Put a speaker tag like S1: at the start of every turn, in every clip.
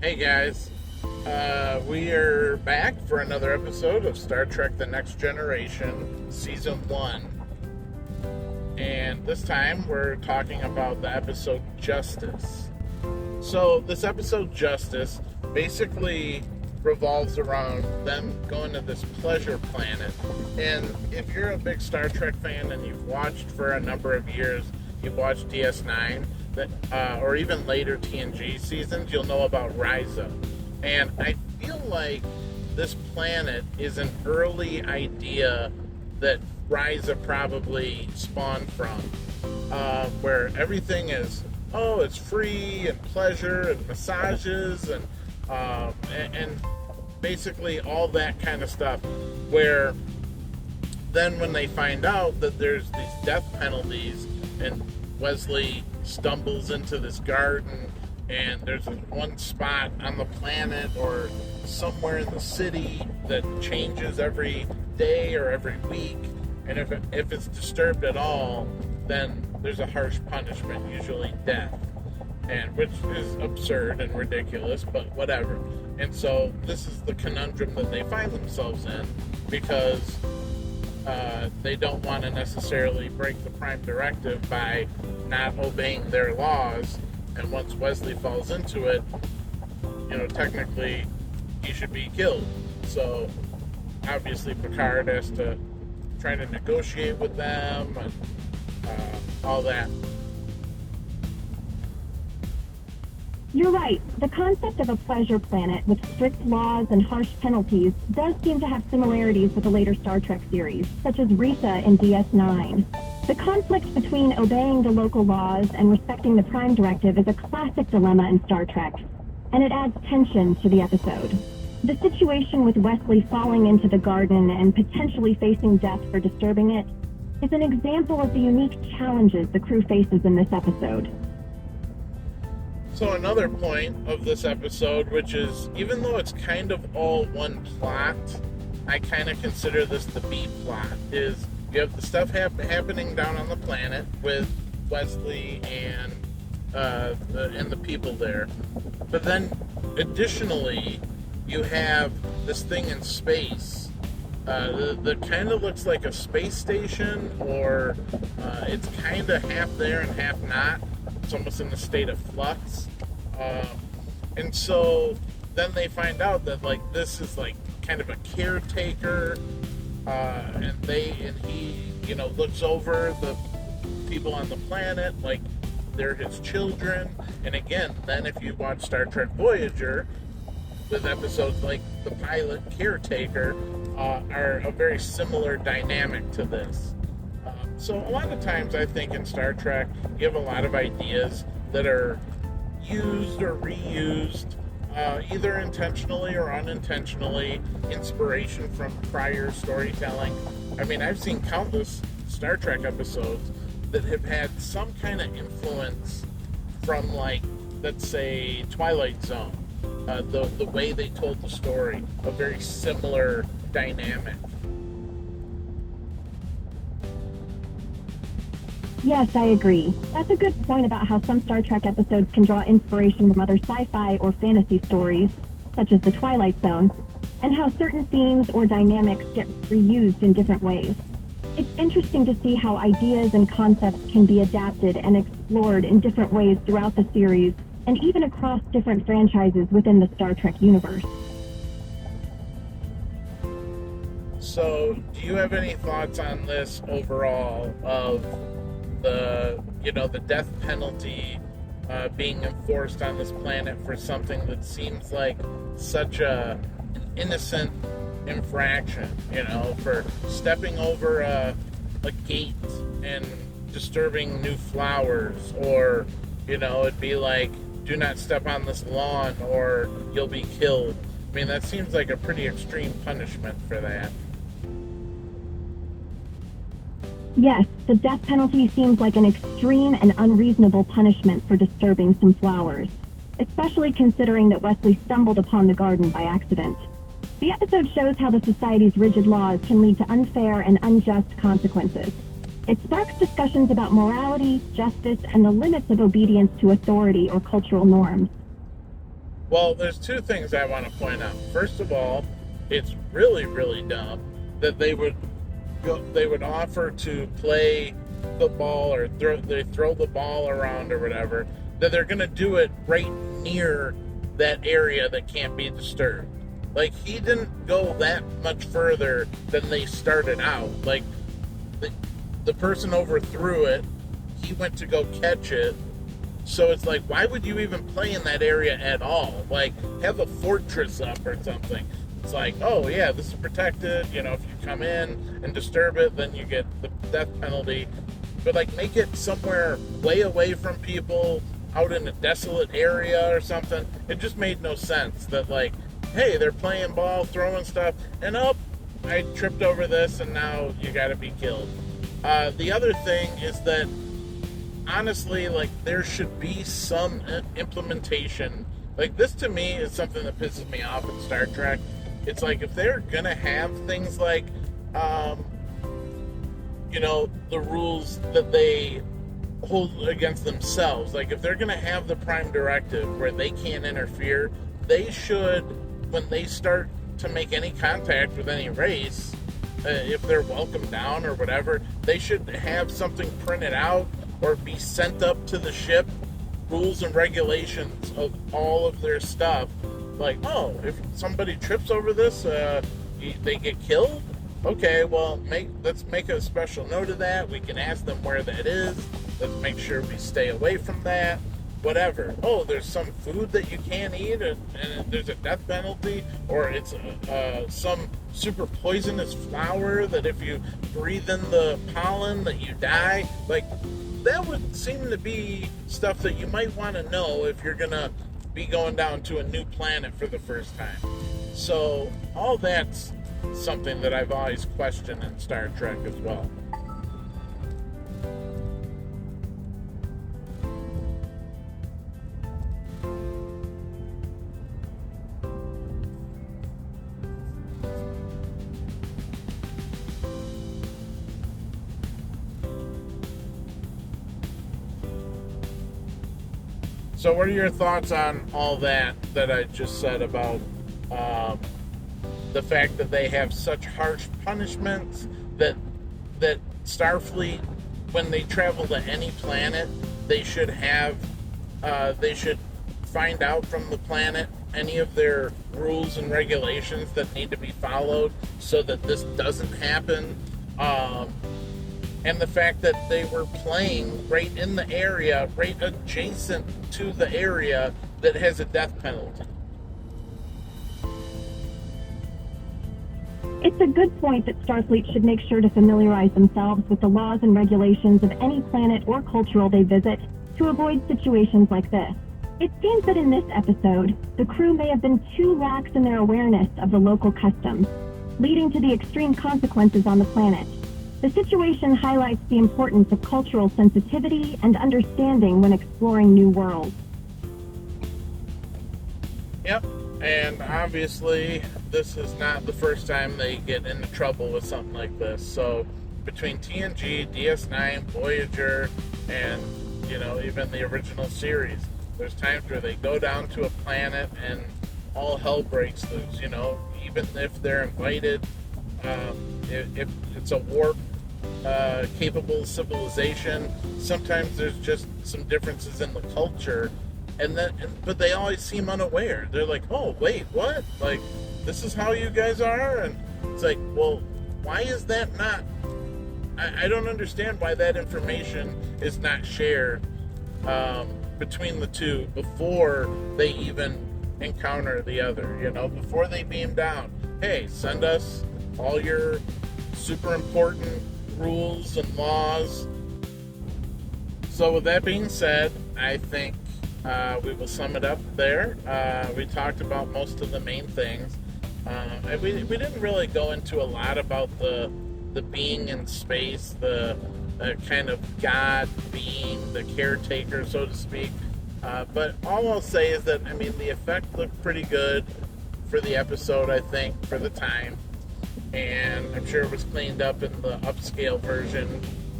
S1: Hey guys, we are back for another episode of Star Trek The Next Generation, Season 1. And this time we're talking about the episode Justice. So, this episode Justice basically revolves around them going to this pleasure planet. And if you're a big Star Trek fan and you've watched for a number of years, you've watched DS9, or even later TNG seasons, you'll know about Risa. And I feel like this planet is an early idea that Risa probably spawned from, where everything is, it's free and pleasure and massages and basically all that kind of stuff, where then when they find out that there's these death penalties and Wesley stumbles into this garden and there's this one spot on the planet or somewhere in the city that changes every day or every week, and if it's disturbed at all, then there's a harsh punishment, usually death, and which is absurd and ridiculous, but whatever. And so this is the conundrum that they find themselves in, because they don't want to necessarily break the Prime Directive by not obeying their laws. And once Wesley falls into it, technically he should be killed. So obviously Picard has to try to negotiate with them and all that.
S2: You're right. The concept of a pleasure planet with strict laws and harsh penalties does seem to have similarities with the later Star Trek series, such as Risa in DS9. The conflict between obeying the local laws and respecting the Prime Directive is a classic dilemma in Star Trek, and it adds tension to the episode. The situation with Wesley falling into the garden and potentially facing death for disturbing it is an example of the unique challenges the crew faces in this episode.
S1: So another point of this episode, which is, even though it's kind of all one plot, I kind of consider this the B plot, is you have the stuff happening down on the planet with Wesley and the people there. But then, additionally, you have this thing in space that kind of looks like a space station, or it's kind of half there and half not. It's almost in a state of flux. And so then they find out that this is kind of a caretaker, and he looks over the people on the planet like they're his children. And again, then if you watch Star Trek Voyager, with episodes like the pilot caretaker, are a very similar dynamic to this. So a lot of times I think in Star Trek you have a lot of ideas that are used or reused, either intentionally or unintentionally, inspiration from prior storytelling. I mean, I've seen countless Star Trek episodes that have had some kind of influence from, let's say, Twilight Zone. The way they told the story, a very similar dynamic.
S2: Yes, I agree. That's a good point about how some Star Trek episodes can draw inspiration from other sci-fi or fantasy stories, such as The Twilight Zone, and how certain themes or dynamics get reused in different ways. It's interesting to see how ideas and concepts can be adapted and explored in different ways throughout the series, and even across different franchises within the Star Trek universe.
S1: So, do you have any thoughts on this overall of the death penalty being enforced on this planet for something that seems like such an innocent infraction, for stepping over a gate and disturbing new flowers, or, it'd be like, do not step on this lawn or you'll be killed. I mean, that seems like a pretty extreme punishment for that.
S2: Yes, the death penalty seems like an extreme and unreasonable punishment for disturbing some flowers, especially considering that Wesley stumbled upon the garden by accident. The episode shows how the society's rigid laws can lead to unfair and unjust consequences. It sparks discussions about morality, justice, and the limits of obedience to authority or cultural norms.
S1: Well, there's two things I want to point out. First of all, it's really, really dumb that they would offer to play football or they throw the ball around or whatever, that they're going to do it right near that area that can't be disturbed. Like, he didn't go that much further than they started out. Like, the person overthrew it, he went to go catch it. So it's like, why would you even play in that area at all? Like, have a fortress up or something. It's like, oh yeah, this is protected. You know, if you come in and disturb it, then you get the death penalty. But like, make it somewhere way away from people, out in a desolate area or something. It just made no sense that, like, hey, they're playing ball, throwing stuff, and I tripped over this, and now you got to be killed. The other thing is that, honestly, like, there should be some implementation. Like, this to me is something that pisses me off in Star Trek. It's like, if they're gonna have things like, you know, the rules that they hold against themselves, like if they're gonna have the Prime Directive where they can't interfere, they should, when they start to make any contact with any race, if they're welcomed down or whatever, they should have something printed out or be sent up to the ship, rules and regulations of all of their stuff. Like, oh, if somebody trips over this, they get killed? Okay, well, let's make a special note of that. We can ask them where that is. Let's make sure we stay away from that. Whatever. Oh, there's some food that you can't eat, and there's a death penalty, or it's some super poisonous flower that if you breathe in the pollen that you die. Like, that would seem to be stuff that you might want to know if you're gonna be going down to a new planet for the first time. So all that's something that I've always questioned in Star Trek as well. So what are your thoughts on all that I just said about the fact that they have such harsh punishments, that Starfleet, when they travel to any planet, they should find out from the planet any of their rules and regulations that need to be followed so that this doesn't happen. And the fact that they were playing right in the area, right adjacent to the area that has a death penalty.
S2: It's a good point that Starfleet should make sure to familiarize themselves with the laws and regulations of any planet or cultural they visit to avoid situations like this. It seems that in this episode, the crew may have been too lax in their awareness of the local customs, leading to the extreme consequences on the planet. The situation highlights the importance of cultural sensitivity and understanding when exploring new worlds.
S1: Yep, and obviously this is not the first time they get into trouble with something like this. So between TNG, DS9, Voyager, and, you know, even the original series, there's times where they go down to a planet and all hell breaks loose, you know, even if they're invited, if it's a warp capable civilization, sometimes there's just some differences in the culture, but they always seem unaware. They're like, oh wait, what? Like, this is how you guys are? And it's like, well, why is that not? I don't understand why that information is not shared between the two before they even encounter the other, you know, before they beam down. Hey, send us all your super important rules and laws. So with that being said, I think we will sum it up there. We talked about most of the main things. We didn't really go into a lot about the being in space, the kind of God being, the caretaker, so to speak. But all I'll say is that, I mean, the effect looked pretty good for the episode, I think, for the time. And I'm sure it was cleaned up in the upscale version,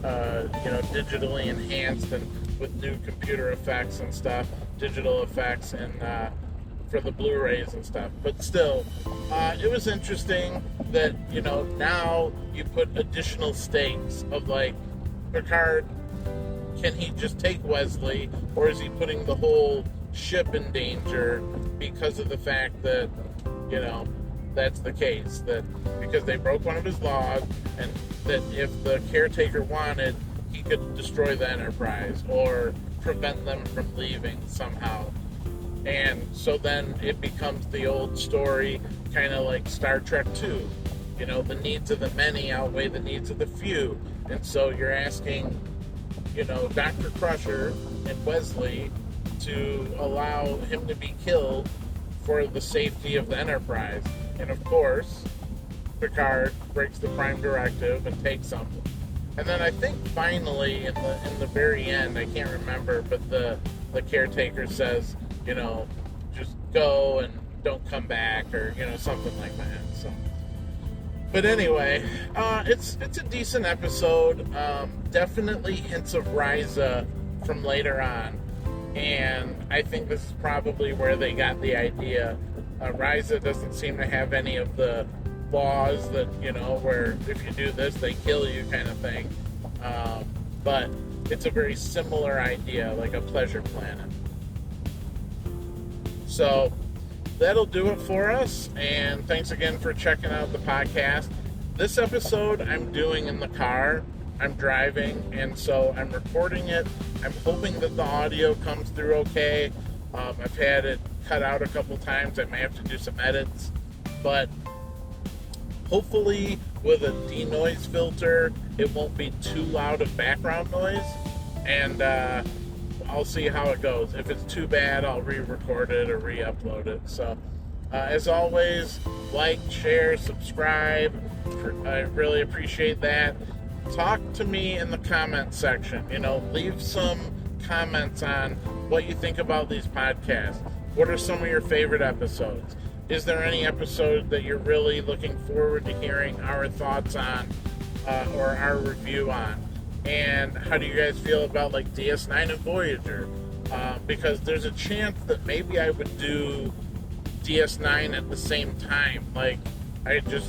S1: you know, digitally enhanced and with new computer effects and stuff, digital effects. And for the Blu-rays and stuff. But still, it was interesting that, now you put additional stakes of like, Picard, can he just take Wesley, or is he putting the whole ship in danger because of the fact that, that's the case, that because they broke one of his laws, and that if the caretaker wanted, he could destroy the Enterprise or prevent them from leaving somehow. And so then it becomes the old story, kind of like Star Trek 2. The needs of the many outweigh the needs of the few. And so you're asking, Dr. Crusher and Wesley to allow him to be killed for the safety of the Enterprise. And of course, Picard breaks the Prime Directive and takes him. And then I think finally, in the very end, I can't remember, but the caretaker says, just go and don't come back, or something like that. So, but anyway, it's a decent episode. Definitely hints of Risa from later on, and I think this is probably where they got the idea. Risa doesn't seem to have any of the laws that, where if you do this, they kill you kind of thing. But it's a very similar idea, like a pleasure planet. So that'll do it for us, and thanks again for checking out the podcast. This episode I'm doing in the car. I'm driving, and so I'm recording it. I'm hoping that the audio comes through okay. I've had it cut out a couple times. I may have to do some edits, but hopefully with a denoise filter, it won't be too loud of background noise, and I'll see how it goes. If it's too bad, I'll re-record it or re-upload it. So, as always, like, share, subscribe. I really appreciate that. Talk to me in the comment section. Leave some comments on what you think about these podcasts. What are some of your favorite episodes? Is there any episode that you're really looking forward to hearing our thoughts on, or our review on? And how do you guys feel about like DS9 and Voyager? Because there's a chance that maybe I would do DS9 at the same time. Like, I just,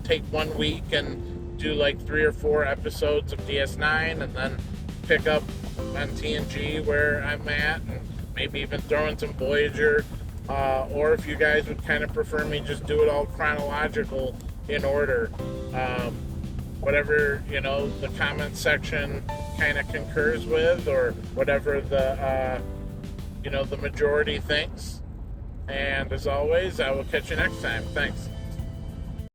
S1: take 1 week and do like 3 or 4 episodes of DS9, and then pick up on TNG where I'm at, and maybe even throw in some Voyager. Or if you guys would kind of prefer me just do it all chronological in order. Whatever, the comment section kind of concurs with, or whatever the majority thinks. And as always, I will catch you next time. Thanks.